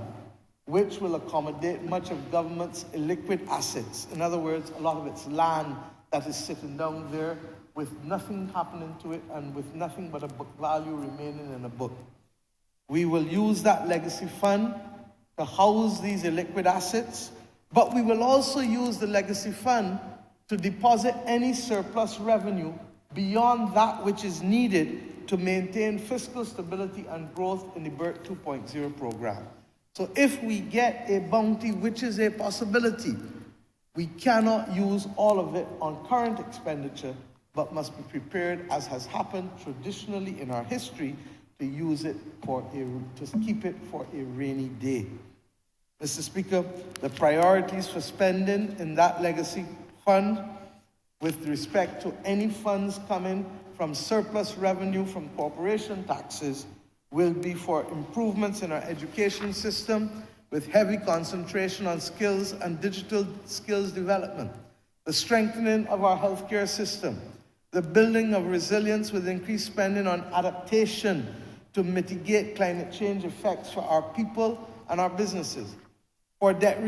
which will accommodate much of government's illiquid assets. In other words, a lot of its land that is sitting down there with nothing happening to it and with nothing but a book value remaining in a book. We will use that legacy fund to house these illiquid assets, but we will also use the legacy fund to deposit any surplus revenue beyond that which is needed to maintain fiscal stability and growth in the BERT 2.0 program. So if we get a bounty, which is a possibility, we cannot use all of it on current expenditure, but must be prepared, as has happened traditionally in our history, to use it to keep it for a rainy day. Mr. Speaker, the priorities for spending in that legacy fund with respect to any funds coming from surplus revenue from corporation taxes will be for improvements in our education system with heavy concentration on skills and digital skills development, the strengthening of our healthcare system, the building of resilience with increased spending on adaptation to mitigate climate change effects for our people and our businesses, for debt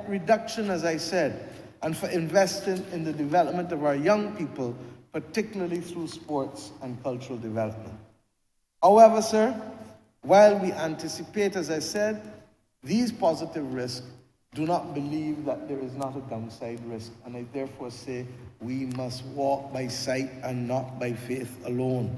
reduction, as I said, and for investing in the development of our young people, particularly through sports and cultural development. However, sir, while we anticipate, as I said, these positive risks, do not believe that there is not a downside risk, and I therefore say we must walk by sight and not by faith alone.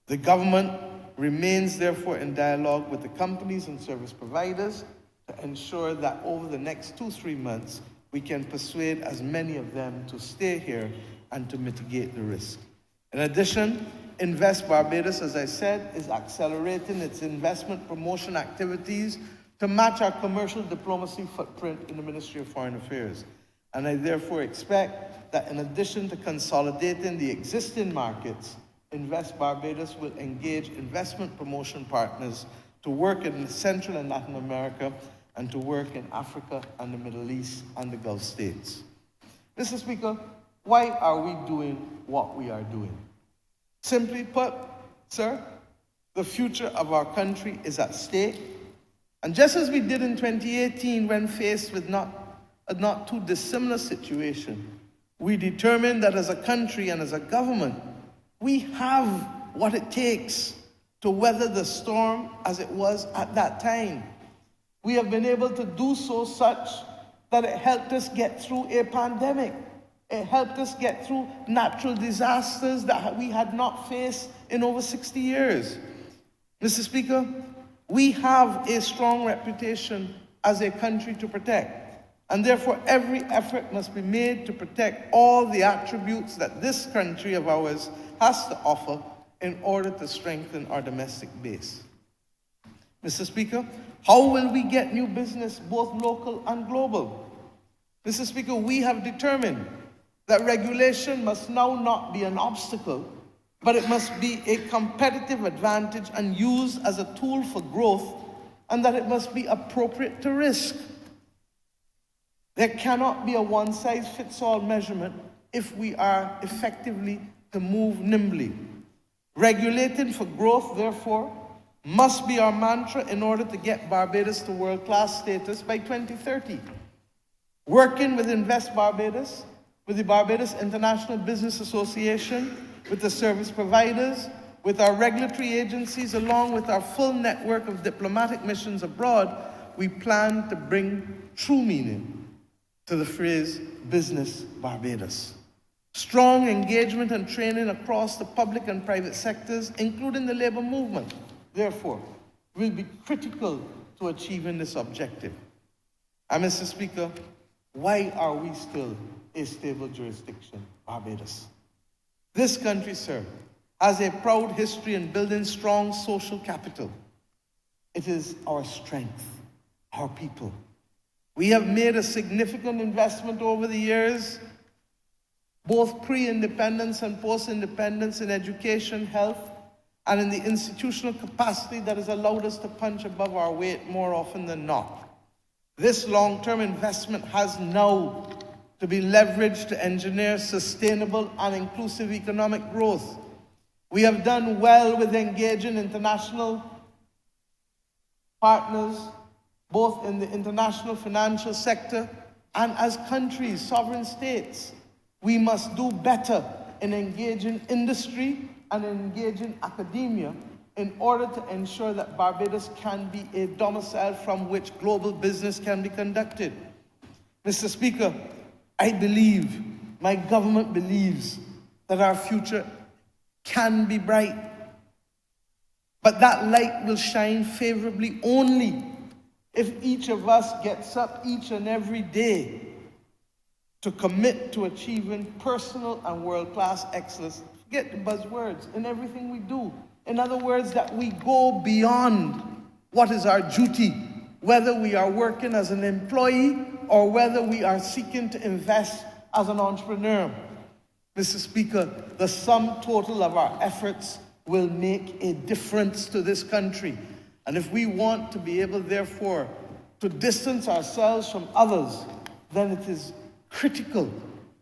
The government remains therefore in dialogue with the companies and service providers to ensure that over the next 2-3 months, we can persuade as many of them to stay here and to mitigate the risk. In addition, Invest Barbados, as I said, is accelerating its investment promotion activities to match our commercial diplomacy footprint in the Ministry of Foreign Affairs. And I therefore expect that in addition to consolidating the existing markets, Invest Barbados will engage investment promotion partners to work in Central and Latin America and to work in Africa and the Middle East and the Gulf states. Mr. Speaker, why are we doing what we are doing? Simply put, sir, the future of our country is at stake. And just as we did in 2018 when faced with a not too dissimilar situation, we determined that as a country and as a government, we have what it takes to weather the storm as it was at that time. We have been able to do so such that it helped us get through a pandemic. It helped us get through natural disasters that we had not faced in over 60 years. Mr. Speaker, we have a strong reputation as a country to protect, and therefore every effort must be made to protect all the attributes that this country of ours has to offer in order to strengthen our domestic base. Mr. Speaker, how will we get new business, both local and global? Mr. Speaker, we have determined that regulation must now not be an obstacle, but it must be a competitive advantage and used as a tool for growth, and that it must be appropriate to risk. There cannot be a one-size-fits-all measurement if we are effectively to move nimbly. Regulating for growth, therefore, must be our mantra in order to get Barbados to world-class status by 2030. Working with Invest Barbados with the Barbados International Business Association, with the service providers, with our regulatory agencies, along with our full network of diplomatic missions abroad, we plan to bring true meaning to the phrase Business Barbados. Strong engagement and training across the public and private sectors, including the labor movement, therefore, will be critical to achieving this objective. And Mr. Speaker, why are we still a stable jurisdiction, Barbados? This country, sir, has a proud history in building strong social capital. It is our strength, our people. We have made a significant investment over the years, both pre-independence and post-independence, in education, health, and in the institutional capacity that has allowed us to punch above our weight more often than not. This long-term investment has now to be leveraged to engineer sustainable and inclusive economic growth. We have done well with engaging international partners, both in the international financial sector and as countries, sovereign states. We must do better in engaging industry and engaging academia in order to ensure that Barbados can be a domicile from which global business can be conducted. Mr. Speaker, I believe, my government believes, that our future can be bright. But that light will shine favorably only if each of us gets up each and every day to commit to achieving personal and world-class excellence. Forget the buzzwords in everything we do. In other words, that we go beyond what is our duty, whether we are working as an employee or whether we are seeking to invest as an entrepreneur. Mr. Speaker, the sum total of our efforts will make a difference to this country. And if we want to be able, therefore, to distance ourselves from others, then it is critical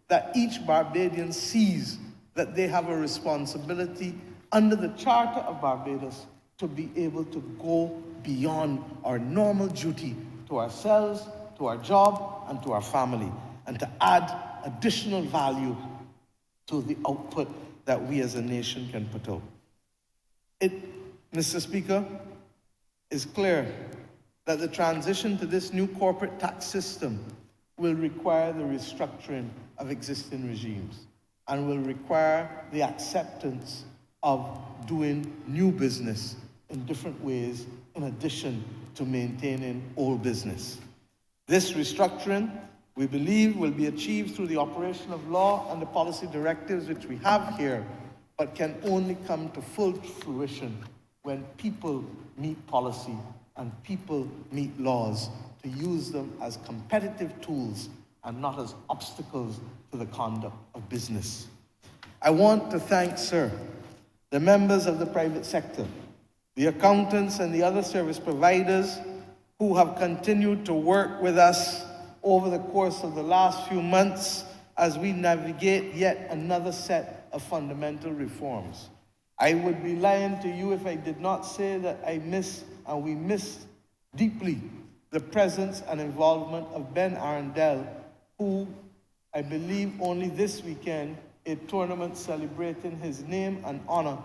that each Barbadian sees that they have a responsibility under the Charter of Barbados to be able to go beyond our normal duty to ourselves, to our job, and to our family, and to add additional value to the output that we as a nation can put out. It, Mr. Speaker, is clear that the transition to this new corporate tax system will require the restructuring of existing regimes and will require the acceptance of doing new business in different ways in addition to maintaining old business. This restructuring, we believe, will be achieved through the operation of law and the policy directives which we have here, but can only come to full fruition when people meet policy and people meet laws, to use them as competitive tools and not as obstacles to the conduct of business. I want to thank, sir, the members of the private sector, the accountants and the other service providers who have continued to work with us over the course of the last few months as we navigate yet another set of fundamental reforms. I would be lying to you if I did not say that we miss deeply the presence and involvement of Ben Arundel, who, I believe only this weekend, a tournament celebrating his name and honor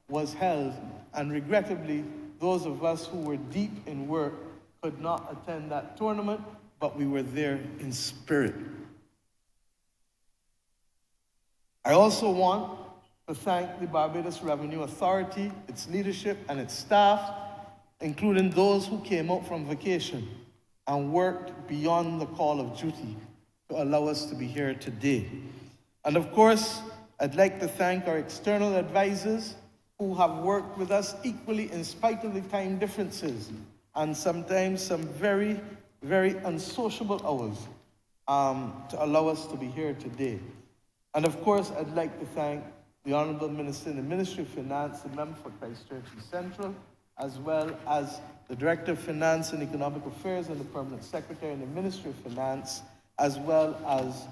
was held, and regrettably, those of us who were deep in work could not attend that tournament, but we were there in spirit. I also want to thank the Barbados Revenue Authority, its leadership, and its staff, including those who came out from vacation and worked beyond the call of duty to allow us to be here today. And of course, I'd like to thank our external advisors who have worked with us equally in spite of the time differences and sometimes some very, very unsociable hours to allow us to be here today. And of course, I'd like to thank the Honourable Minister in the Ministry of Finance, the member for Christchurch Central, as well as the Director of Finance and Economic Affairs and the Permanent Secretary in the Ministry of Finance, as well as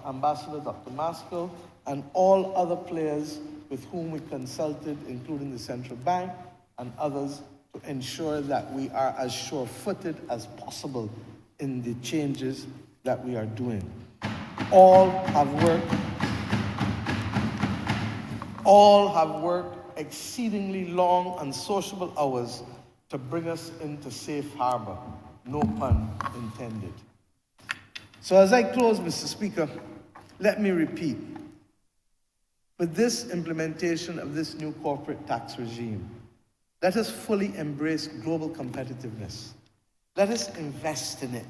Ambassador Dr. Maskell, and all other players with whom we consulted, including the Central Bank and others, to ensure that we are as sure-footed as possible in the changes that we are doing. All have worked exceedingly long and sociable hours to bring us into safe harbor. No pun intended. So as I close, Mr. Speaker, let me repeat. With this implementation of this new corporate tax regime, let us fully embrace global competitiveness. Let us invest in it.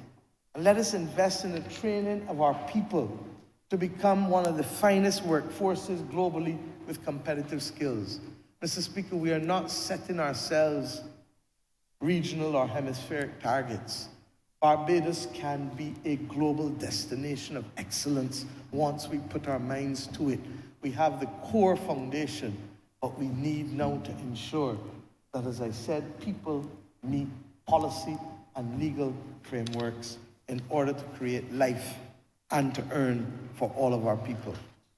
And let us invest in the training of our people to become one of the finest workforces globally with competitive skills. Mr. Speaker, we are not setting ourselves regional or hemispheric targets. Barbados can be a global destination of excellence once we put our minds to it. We have the core foundation, but we need now to ensure that, as I said, people meet policy and legal frameworks in order to create life and to earn for all of our people.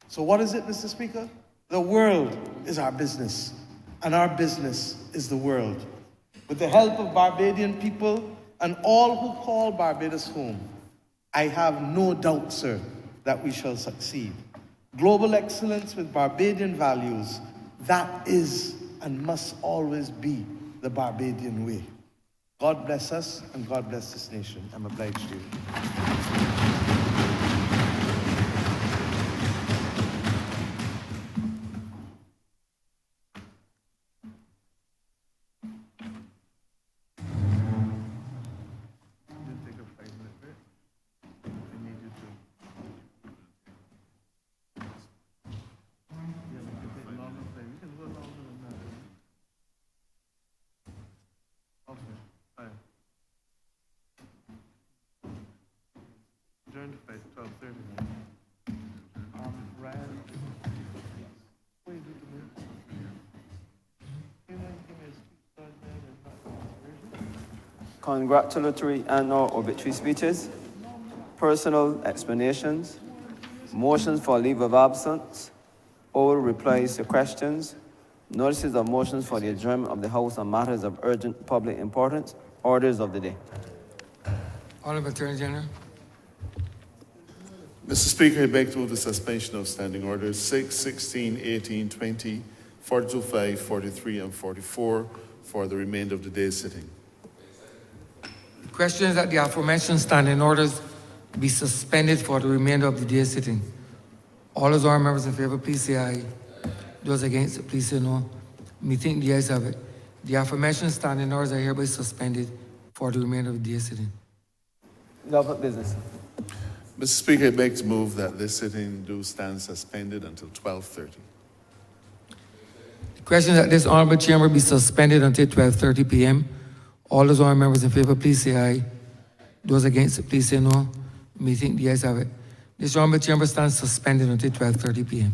So what is it, Mr. Speaker? The world is our business, and our business is the world. With the help of Barbadian people and all who call Barbados home, I have no doubt, sir, that we shall succeed. Global excellence with Barbadian values, that is and must always be the Barbadian way. God bless us and God bless this nation. I'm obliged to you. Adjourned by 12:30. Ryan, what do you do to me? Can you give me a speech start there and not Congratulatory and/or obituary speeches, personal explanations, motions for leave of absence, oral replies to questions, notices of motions for the adjournment of the House on matters of urgent public importance, orders of the day. Honourable Attorney General. Mr. Speaker, I beg to move the suspension of standing orders 6, 16, 18, 20, 42, 5, 43, and 44 for the remainder of the day's sitting. The question is that the aforementioned standing orders be suspended for the remainder of the day's sitting. All those honourable members in favour, please say aye. Those against, please say no. Methinks the ayes have it. The aforementioned standing orders are hereby suspended for the remainder of the day's sitting. Government business. Mr. Speaker, I beg to move that this sitting do stand suspended until 12:30. The question is that this honourable chamber be suspended until 12:30 p.m. All those honourable members in favour, please say aye. Those against, please say no. Methinks the ayes have it. This honourable chamber stands suspended until 12:30 p.m.